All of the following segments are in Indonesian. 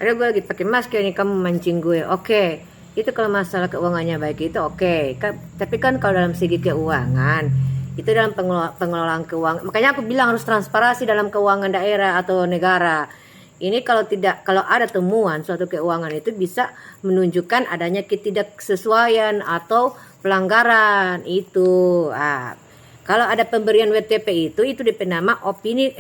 Ada gue lagi pakai masker nih, kamu mancing gue. Oke, itu kalau masalah keuangannya baik itu oke. Tapi kan kalau dalam segi keuangan, itu dalam pengelolaan keuangan. Makanya aku bilang harus transparansi dalam keuangan daerah atau negara. Ini kalau ada temuan suatu keuangan itu bisa menunjukkan adanya ketidaksesuaian atau pelanggaran itu. Kalau ada pemberian WTP itu DP nama opini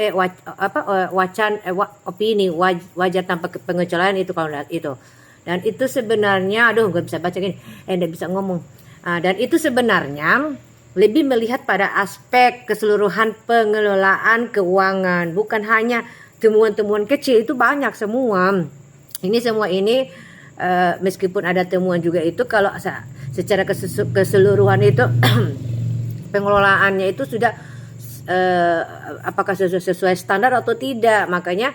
wajar tanpa pengecualian itu kalau itu. Dan itu sebenarnya gue bisa baca gini, nggak bisa ngomong. Dan itu sebenarnya lebih melihat pada aspek keseluruhan pengelolaan keuangan, bukan hanya temuan-temuan kecil. Itu banyak semua. Semua ini meskipun ada temuan juga itu, kalau secara keseluruhan itu pengelolaannya itu sudah apakah sesuai standar atau tidak. Makanya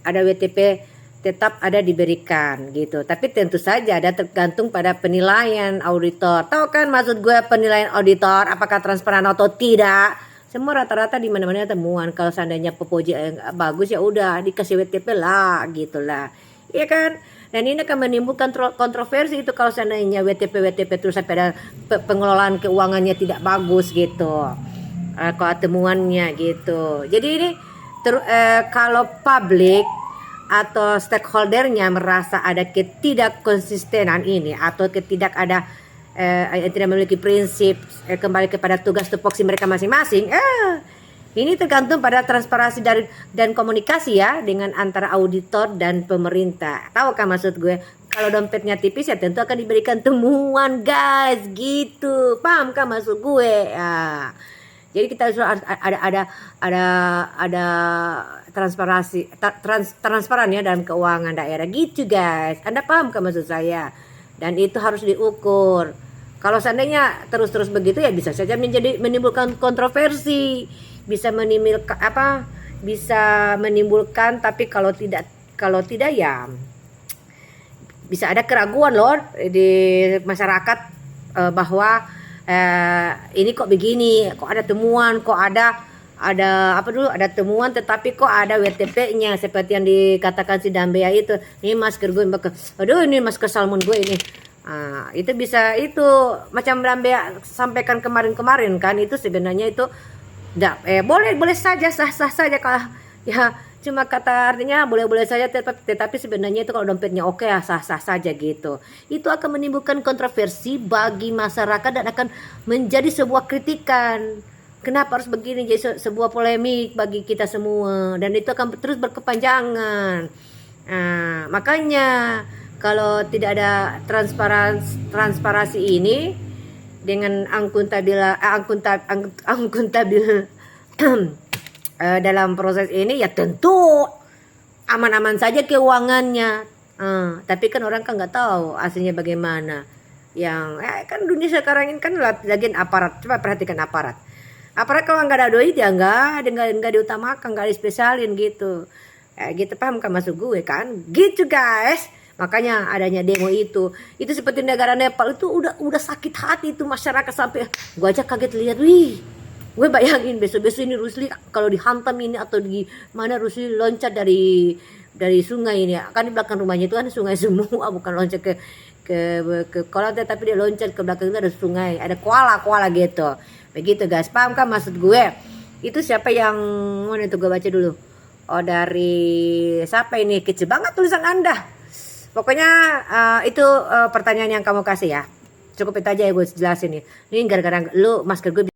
ada WTP tetap ada diberikan gitu. Tapi tentu saja ada tergantung pada penilaian auditor. Tahu kan maksud gue, penilaian auditor apakah transparan atau tidak. Semua rata-rata di mana-mana temuan. Kalau seandainya Popoji bagus, ya udah dikasih WTP lah gitulah. Iya kan? Dan ini akan menimbulkan kontroversi itu kalau seandainya WTP terus sampai ada pengelolaan keuangannya tidak bagus gitu. Kalau temuannya gitu. Jadi ini kalau publik atau stakeholdernya merasa ada ketidakkonsistenan ini atau tidak memiliki prinsip kembali kepada tugas tupoksi mereka masing-masing, ini tergantung pada transparansi dan komunikasi ya dengan antara auditor dan pemerintah. Tahu kan maksud gue? Kalau dompetnya tipis ya tentu akan diberikan temuan guys gitu. Paham kan maksud gue? Jadi kita harus ada transparan ya dalam keuangan daerah gitu guys. Anda paham kan maksud saya? Dan itu harus diukur. Kalau seandainya terus begitu ya bisa saja menimbulkan kontroversi. Bisa menimbulkan, tapi kalau tidak ya bisa ada keraguan loh di masyarakat bahwa ini kok begini, kok ada temuan, kok ada temuan tetapi kok ada WTP-nya seperti yang dikatakan si Dambea itu. Ini masker gue, ini masker salmon gue ini. Itu bisa itu macam Dambea sampaikan kemarin kan, itu sebenarnya itu boleh saja, sah saja kalau ya cuma kata artinya boleh saja, tetapi sebenarnya itu kalau dompetnya oke ya sah saja gitu. Itu akan menimbulkan kontroversi bagi masyarakat dan akan menjadi sebuah kritikan. Kenapa harus begini, jadi sebuah polemik bagi kita semua, dan itu akan terus berkepanjangan. Makanya kalau tidak ada transparansi ini dengan akuntabil dalam proses ini, ya tentu aman-aman saja keuangannya. Tapi kan orang kan nggak tahu aslinya bagaimana. Yang kan dunia sekarang ini kan lagi aparat. Coba perhatikan aparat kalau nggak ada duit ya nggak diutamakan, nggak dispesialin gitu. Gitu, paham kan maksud gue kan? Gitu guys. Makanya adanya demo itu seperti negara Nepal itu udah sakit hati itu masyarakat, sampai gue aja kaget lihat. Gue bayangin besok ini Rusli kalau dihantam ini atau di mana Rusli loncat dari sungai ini, kan di belakang rumahnya itu kan sungai semua, bukan loncat ke kolam, tapi dia loncat ke belakang itu ada sungai, ada koala gitu. Begitu guys, paham kan maksud gue? Itu siapa yang mana itu, gue baca dulu. Dari siapa ini? Kecil banget tulisan Anda. Pokoknya itu pertanyaan yang kamu kasih ya. Cukup itu aja ya gue jelasin nih. Ini gara-gara lu masker gue